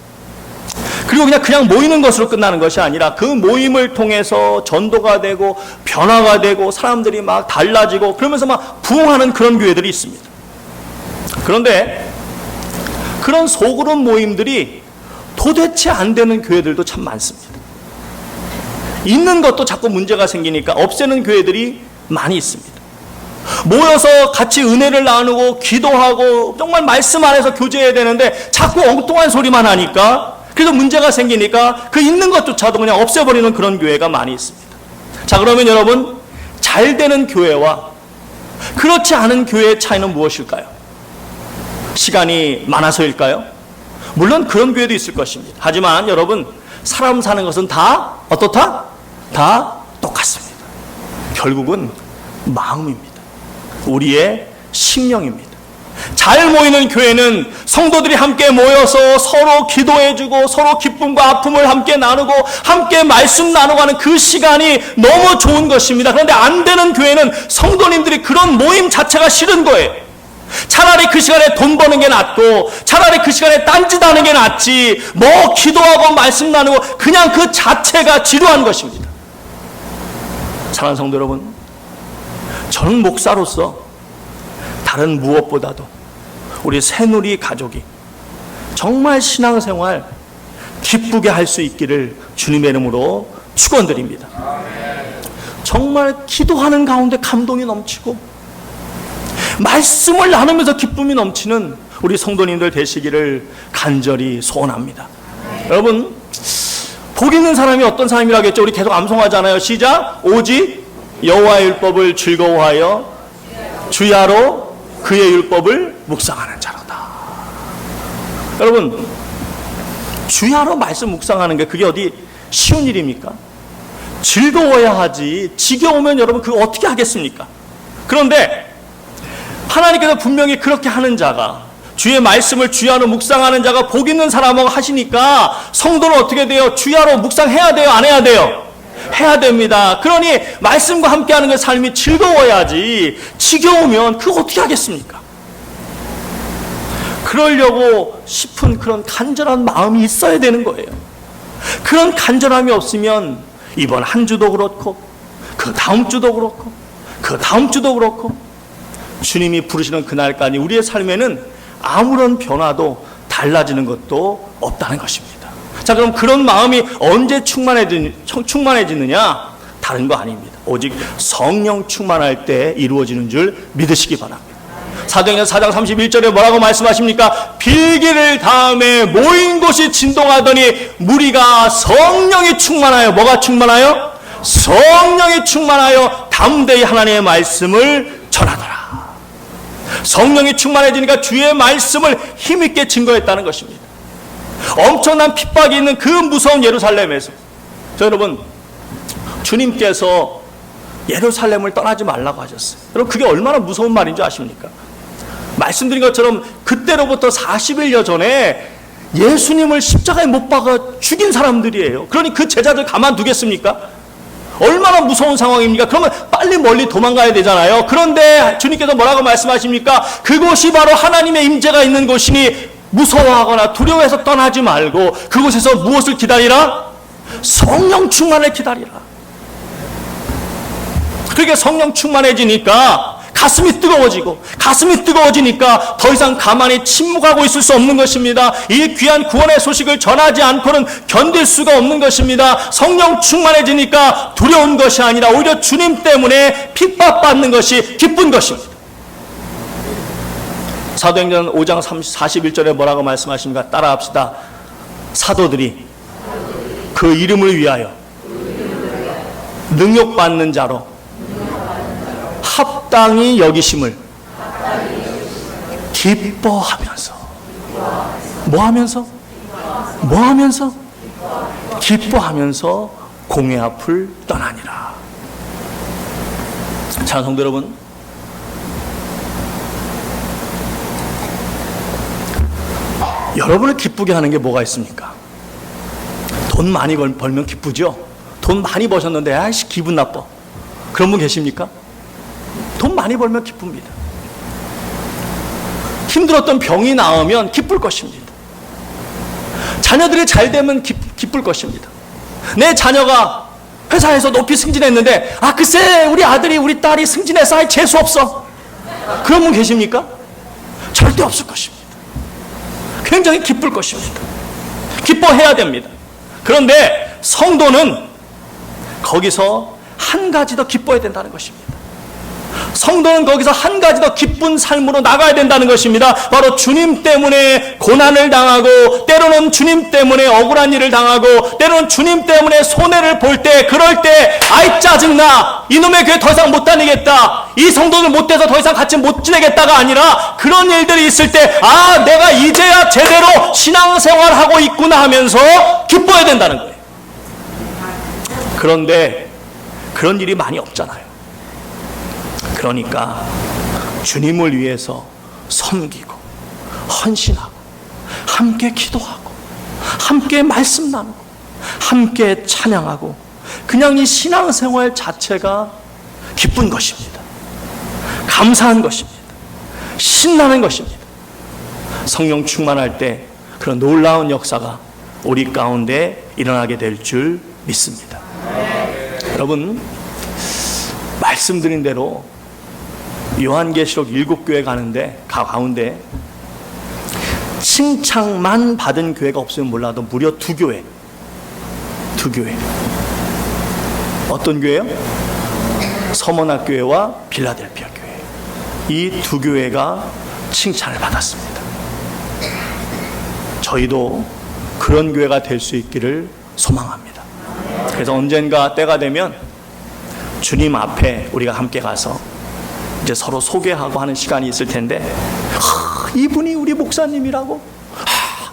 그리고 그냥 모이는 것으로 끝나는 것이 아니라 그 모임을 통해서 전도가 되고 변화가 되고 사람들이 막 달라지고 그러면서 막 부흥하는 그런 교회들이 있습니다. 그런데 그런 소그룹 모임들이 도대체 안 되는 교회들도 참 많습니다. 있는 것도 자꾸 문제가 생기니까 없애는 교회들이 많이 있습니다. 모여서 같이 은혜를 나누고 기도하고 정말 말씀 안에서 교제해야 되는데 자꾸 엉뚱한 소리만 하니까, 그래서 문제가 생기니까 그 있는 것조차도 그냥 없애버리는 그런 교회가 많이 있습니다. 자, 그러면 여러분, 잘 되는 교회와 그렇지 않은 교회의 차이는 무엇일까요? 시간이 많아서일까요? 물론 그런 교회도 있을 것입니다. 하지만 여러분, 사람 사는 것은 다 어떻다? 다 똑같습니다. 결국은 마음입니다. 우리의 심령입니다. 잘 모이는 교회는 성도들이 함께 모여서 서로 기도해주고 서로 기쁨과 아픔을 함께 나누고 함께 말씀 나누고 하는 그 시간이 너무 좋은 것입니다. 그런데 안 되는 교회는 성도님들이 그런 모임 자체가 싫은 거예요. 차라리 그 시간에 돈 버는 게 낫고 차라리 그 시간에 딴짓하는 게 낫지, 뭐 기도하고 말씀 나누고 그냥 그 자체가 지루한 것입니다. 사랑하는 성도 여러분, 저는 목사로서 다른 무엇보다도 우리 새누리 가족이 정말 신앙생활 기쁘게 할 수 있기를 주님의 이름으로 축원드립니다. 정말 기도하는 가운데 감동이 넘치고 말씀을 나누면서 기쁨이 넘치는 우리 성도님들 되시기를 간절히 소원합니다. 여러분, 복 있는 사람이 어떤 사람이라겠죠? 우리 계속 암송하잖아요. 시작. 오직 여호와의 율법을 즐거워하여 주야로 그의 율법을 묵상하는 자로다. 여러분, 주야로 말씀 묵상하는 게 그게 어디 쉬운 일입니까? 즐거워야 하지 지겨우면 여러분 그거 어떻게 하겠습니까? 그런데 하나님께서 분명히 그렇게 하는 자가, 주의 말씀을 주야로 묵상하는 자가 복 있는 사람하고 하시니까 성도는 어떻게 돼요? 주야로 묵상해야 돼요? 안 해야 돼요? 해야 됩니다. 그러니 말씀과 함께하는 그 삶이 즐거워야지 지겨우면 그거 어떻게 하겠습니까? 그러려고 싶은 그런 간절한 마음이 있어야 되는 거예요. 그런 간절함이 없으면 이번 한 주도 그렇고 그 다음 주도 그렇고 그 다음 주도 그렇고 주님이 부르시는 그날까지 우리의 삶에는 아무런 변화도 달라지는 것도 없다는 것입니다. 자, 그럼 그런 마음이 언제 충만해지느냐? 다른 거 아닙니다. 오직 성령 충만할 때 이루어지는 줄 믿으시기 바랍니다. 사도행전 4장 31절에 뭐라고 말씀하십니까? 빌기를 다음에 모인 곳이 진동하더니 무리가 성령이 충만하여, 뭐가 충만하여? 성령이 충만하여 담대히 하나님의 말씀을 전하더라. 성령이 충만해지니까 주의 말씀을 힘있게 증거했다는 것입니다. 엄청난 핍박이 있는 그 무서운 예루살렘에서, 저 여러분, 주님께서 예루살렘을 떠나지 말라고 하셨어요. 여러분, 그게 얼마나 무서운 말인 줄 아십니까? 말씀드린 것처럼 그때로부터 40일여 전에 예수님을 십자가에 못 박아 죽인 사람들이에요. 그러니 그 제자들 가만두겠습니까? 얼마나 무서운 상황입니까? 그러면 빨리 멀리 도망가야 되잖아요. 그런데 주님께서 뭐라고 말씀하십니까? 그곳이 바로 하나님의 임재가 있는 곳이니 무서워하거나 두려워해서 떠나지 말고 그곳에서 무엇을 기다리라? 성령 충만을 기다리라. 그렇게 성령 충만해지니까 가슴이 뜨거워지니까 더 이상 가만히 침묵하고 있을 수 없는 것입니다. 이 귀한 구원의 소식을 전하지 않고는 견딜 수가 없는 것입니다. 성령 충만해지니까 두려운 것이 아니라 오히려 주님 때문에 핍박받는 것이 기쁜 것입니다. 사도행전 5장 41절에 뭐라고 말씀하십니까? 따라합시다. 사도들이 그 이름을 위하여 능욕받는 자로 합당히 여기심을 기뻐하면서, 뭐하면서? 기뻐하면서 공회 앞을 떠나니라. 자, 성도 여러분, 여러분을 기쁘게 하는 게 뭐가 있습니까? 돈 많이 벌면 기쁘죠? 돈 많이 버셨는데 아이씨 기분 나빠. 그런 분 계십니까? 돈 많이 벌면 기쁩니다. 힘들었던 병이 나으면 기쁠 것입니다. 자녀들이 잘 되면 기쁠 것입니다. 내 자녀가 회사에서 높이 승진했는데 글쎄 우리 아들이 우리 딸이 승진해서 아예 재수없어. 그런 분 계십니까? 절대 없을 것입니다. 굉장히 기쁠 것입니다. 기뻐해야 됩니다. 그런데 성도는 거기서 한 가지 더 기뻐해야 된다는 것입니다. 성도는 거기서 한 가지 더 기쁜 삶으로 나가야 된다는 것입니다. 바로 주님 때문에 고난을 당하고, 때로는 주님 때문에 억울한 일을 당하고, 때로는 주님 때문에 손해를 볼 때, 그럴 때 아이 짜증나, 이놈의 교회 더 이상 못 다니겠다, 이 성도들 못 돼서 더 이상 같이 못 지내겠다가 아니라, 그런 일들이 있을 때 내가 이제야 제대로 신앙생활하고 있구나 하면서 기뻐해야 된다는 거예요. 그런데 그런 일이 많이 없잖아요. 그러니까 주님을 위해서 섬기고 헌신하고 함께 기도하고 함께 말씀 나누고 함께 찬양하고, 그냥 이 신앙생활 자체가 기쁜 것입니다. 감사한 것입니다. 신나는 것입니다. 성령 충만할 때 그런 놀라운 역사가 우리 가운데 일어나게 될 줄 믿습니다. 여러분, 말씀드린 대로 요한계시록 7교회 가는데 가운데 칭찬만 받은 교회가 없으면 몰라도 무려 2교회. 어떤 교회요? 서머나 교회와 빌라델피아 교회. 이 2교회가 칭찬을 받았습니다. 저희도 그런 교회가 될 수 있기를 소망합니다. 그래서 언젠가 때가 되면 주님 앞에 우리가 함께 가서 이제 서로 소개하고 하는 시간이 있을 텐데, 이분이 우리 목사님이라고,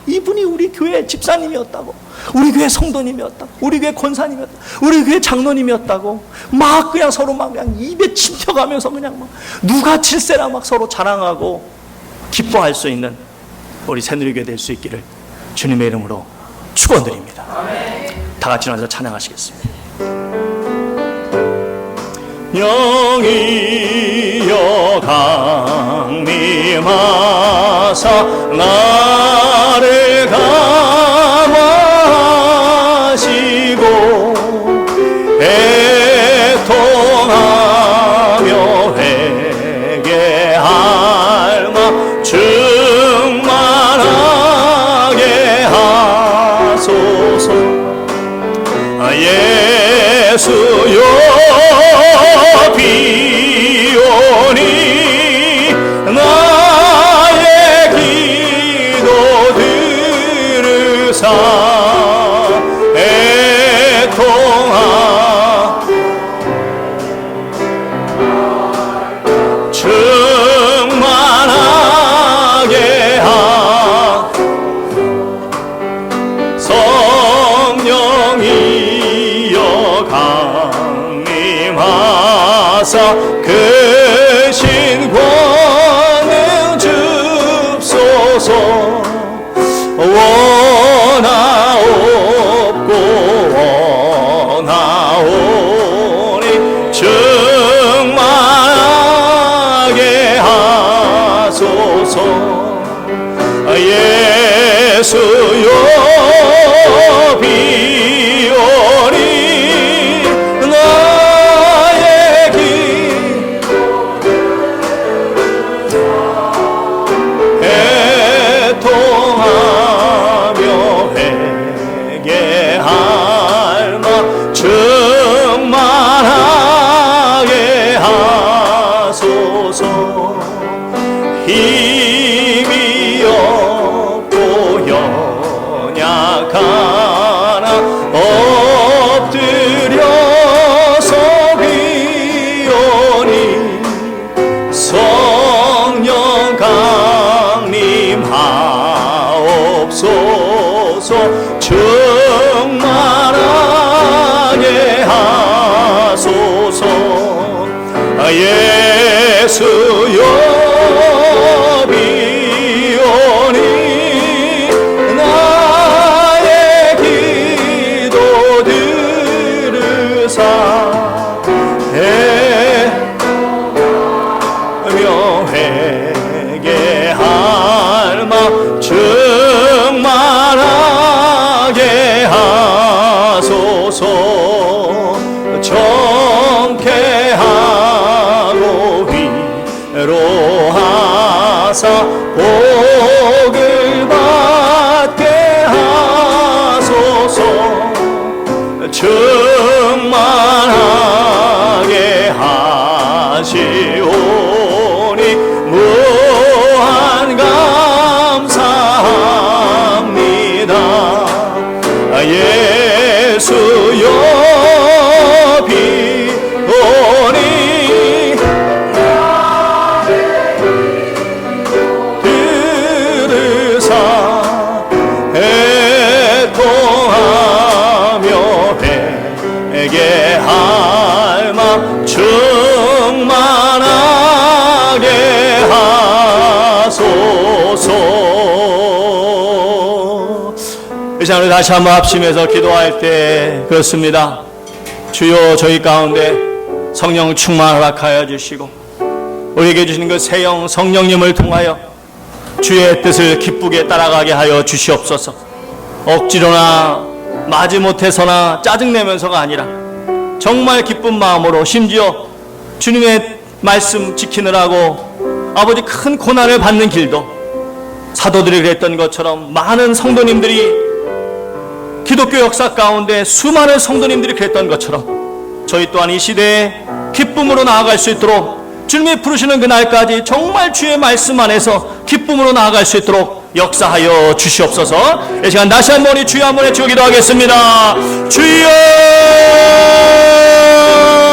이분이 우리 교회 집사님이었다고, 우리 교회 성도님이었다고, 우리 교회 권사님이었다고, 우리 교회 장로님이었다고, 막 그냥 서로 막 그냥 입에 침 튀어가면서 그냥 막 누가 칠세라 막 서로 자랑하고 기뻐할 수 있는 우리 새누리교회 될 수 있기를 주님의 이름으로 축원드립니다. 다 같이 나와서 찬양하시겠습니다. 영이여 강림하사 나를 감하시고, 애통하며 회개할 마 충만하게 하소서. 예수여 비오니 나의 기도 들으사, 애통하 충만하게 하 성령이여 강림하사 그 신권을 줍소서. 원하옵고 원하오니 충만하게 하소서. 예수여 비오니 나의 애통하며 회개할 마 충만하게 하소서. 힘이 없고 연약하나 엎드려서 비오니 성령 강림하옵소서. 충만하게 하소서. 예수여 비오니 나의 기도 복을 받게 하소서. 충만하게 하시오니 무한 감사합니다. 예수여 비오니 들으사 애통하며 회개할 마 충만하게 하소서. 이 시간에 다시 한번 합심해서 기도할 때 그렇습니다. 주여, 저희 가운데 성령 충만을 허락하여 주시고 우리에게 주시는 그 새영 성령님을 통하여 주의 뜻을 기쁘게 따라가게 하여 주시옵소서. 억지로나 마지못해서나 짜증내면서가 아니라 정말 기쁜 마음으로, 심지어 주님의 말씀 지키느라고 아버지 큰 고난을 받는 길도 사도들이 그랬던 것처럼 많은 성도님들이, 기독교 역사 가운데 수많은 성도님들이 그랬던 것처럼 저희 또한 이 시대에 기쁨으로 나아갈 수 있도록, 주님이 부르시는 그날까지 정말 주의 말씀 안에서 기쁨으로 나아갈 수 있도록 역사하여 주시옵소서. 이 시간 다시 한번 이 주여 한번 외치고 기도하겠습니다. 주여,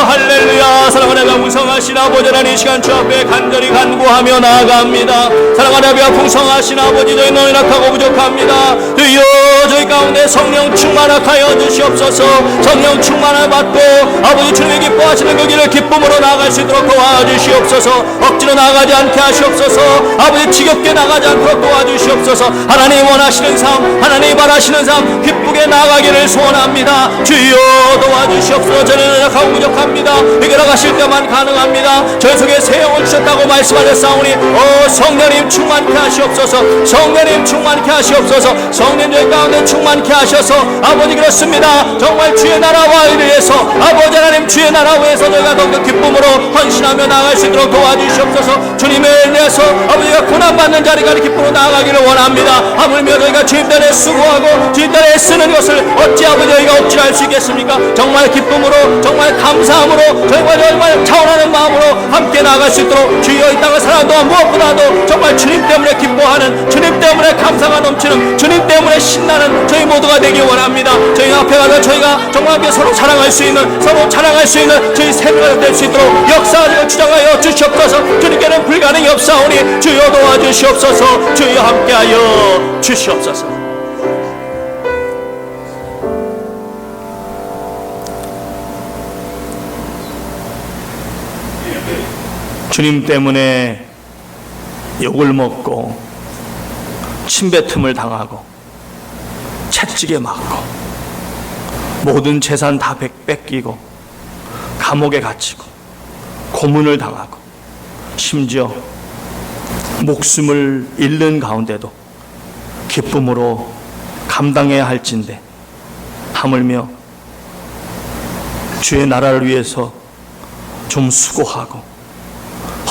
할렐루야. 사랑하는 풍성하신 아버지 하나님, 이 시간 주 앞에 간절히 간구하며 나아갑니다. 사랑하는 아버지, 풍성하신 아버지, 저희 너희 낙하고 부족합니다. 주여, 저희 가운데 성령 충만하여 주시옵소서. 성령 충만을 받고 아버지 주님이 기뻐하시는 그 길을 기쁨으로 나아갈 수 있도록 도와주시옵소서. 억지로 나아가지 않게 하시옵소서. 아버지 지겹게 나가지 않도록 도와주시옵소서. 하나님 원하시는 삶, 하나님 바라시는 삶 기쁘게 나아가기를 소원합니다. 주여 도와주시옵소서. 저는 약하고 부족합니다. 해결하실 때만 가능합니다. 저희 속에 새 영을 주셨다고 말씀하셨사오니 성령님 충만케 하시옵소서. 성령님 충만케 하시옵소서. 성령 저희 가운데 충만케 하셔서 아버지 그렇습니다. 정말 주의 나라와 위해서, 아버지 하나님 주의 나라 위해서 저희가 더욱더 기쁨으로 헌신하며 나아갈 수 있도록 도와주시옵소서. 주님에 인해서 아버지가 고난받는 자리가 기쁨으로 나아가기를 원합니다. 하물며 저희가 주님 때문에 수고하고 주님 때문에 애쓰는 것을 어찌 아버지 저희가 억지할 수 있겠습니까? 정말 기쁨으로, 정말 감사함으로, 저희가 정말 차원하는 마음으로 함께 나아갈 수 있도록 주여 이 땅을 살아도 무엇보다도 정말 주님 때문에 기뻐하는, 주님 때문에 감사가 넘치는, 주님 때문에 신나는 저희 모두가 되기 원합니다. 저희 앞에 가서 저희가 정말 함께 서로 사랑할 수 있는, 서로 자랑할 수 있는 저희 새누리가 될 수 있도록 역사하여 주장하여 주시옵소서. 주님께는 불가능이 없사오니 주여 도와주시옵소서. 주여 함께하여 주시옵소서. 주님 때문에 욕을 먹고 침뱉음을 당하고 채찍에 맞고 모든 재산 다 뺏기고 감옥에 갇히고 고문을 당하고 심지어 목숨을 잃는 가운데도 기쁨으로 감당해야 할진데 하물며 주의 나라를 위해서 좀 수고하고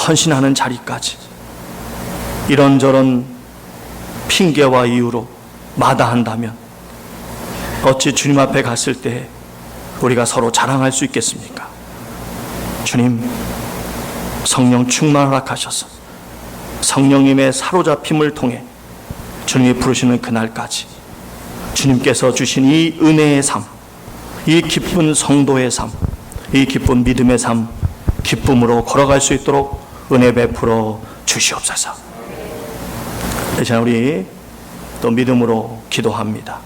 헌신하는 자리까지 이런저런 핑계와 이유로 마다한다면 어찌 주님 앞에 갔을 때 우리가 서로 자랑할 수 있겠습니까? 주님, 성령 충만을 허락하셔서 성령님의 사로잡힘을 통해 주님이 부르시는 그날까지 주님께서 주신 이 은혜의 삶, 이 기쁜 성도의 삶, 이 기쁜 믿음의 삶, 기쁨으로 걸어갈 수 있도록 은혜 베풀어 주시옵소서. 이제 우리 또 믿음으로 기도합니다.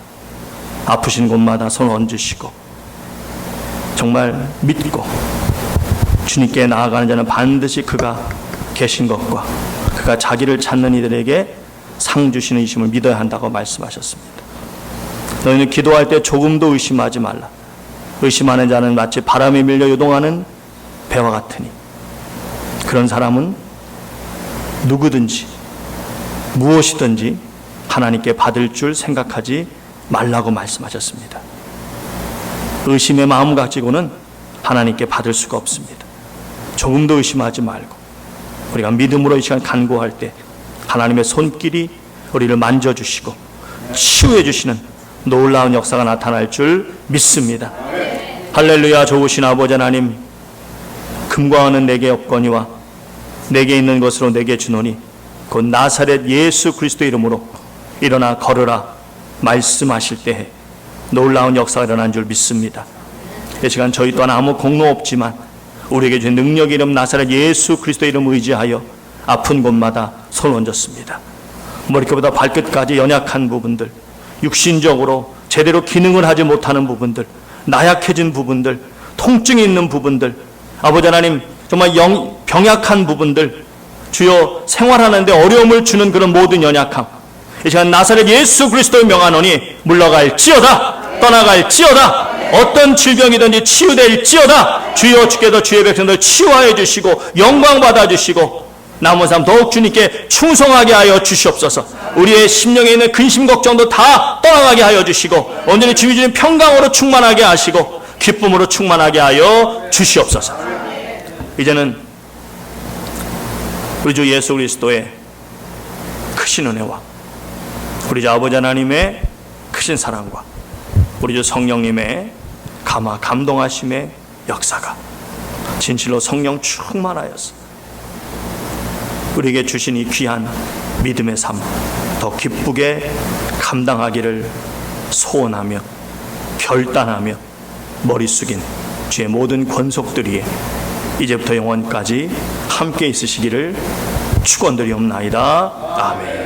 아프신 곳마다 손 얹으시고 정말 믿고 주님께 나아가는 자는 반드시 그가 계신 것과 그가 자기를 찾는 이들에게 상 주시는 이심을 믿어야 한다고 말씀하셨습니다. 너희는 기도할 때 조금도 의심하지 말라. 의심하는 자는 마치 바람에 밀려 요동하는 배와 같으니 그런 사람은 누구든지 무엇이든지 하나님께 받을 줄 생각하지 말라고 말씀하셨습니다. 의심의 마음 가지고는 하나님께 받을 수가 없습니다. 조금도 의심하지 말고 우리가 믿음으로 이 시간 간구할 때 하나님의 손길이 우리를 만져주시고 치유해 주시는 놀라운 역사가 나타날 줄 믿습니다. 할렐루야. 좋으신 아버지 하나님, 금과 은은 내게 없거니와 내게 있는 것으로 내게 주노니 곧 나사렛 예수 그리스도 이름으로 일어나 걸으라 말씀하실 때에 놀라운 역사가 일어난 줄 믿습니다. 이 시간 저희 또한 아무 공로 없지만 우리에게 주신 능력의 이름 나사렛 예수 그리스도 이름 의지하여 아픈 곳마다 손 얹었습니다. 머리끝부터 발끝까지 연약한 부분들, 육신적으로 제대로 기능을 하지 못하는 부분들, 나약해진 부분들, 통증이 있는 부분들, 아버지 하나님 정말 병약한 부분들, 주여 생활하는데 어려움을 주는 그런 모든 연약함, 이 시간 나사렛 예수 그리스도의 명하노니 물러갈지어다, 떠나갈지어다, 어떤 질병이든지 치유될지어다. 주여 주께서 주의 백성들 치유하여 주시고 영광 받아주시고 남은 삶 더욱 주님께 충성하게 하여 주시옵소서. 우리의 심령에 있는 근심 걱정도 다 떠나가게 하여 주시고 온전히 주님 주신 평강으로 충만하게 하시고 기쁨으로 충만하게 하여 주시옵소서. 이제는 우리 주 예수 그리스도의 크신 은혜와 우리 주 아버지 하나님의 크신 사랑과 우리 주 성령님의 감동하심의 역사가 진실로 성령 충만하여서 우리에게 주신 이 귀한 믿음의 삶 더 기쁘게 감당하기를 소원하며 결단하며 머리 숙인 주의 모든 권속들이 이제부터 영원까지 함께 있으시기를 축원드리옵나이다. 아멘.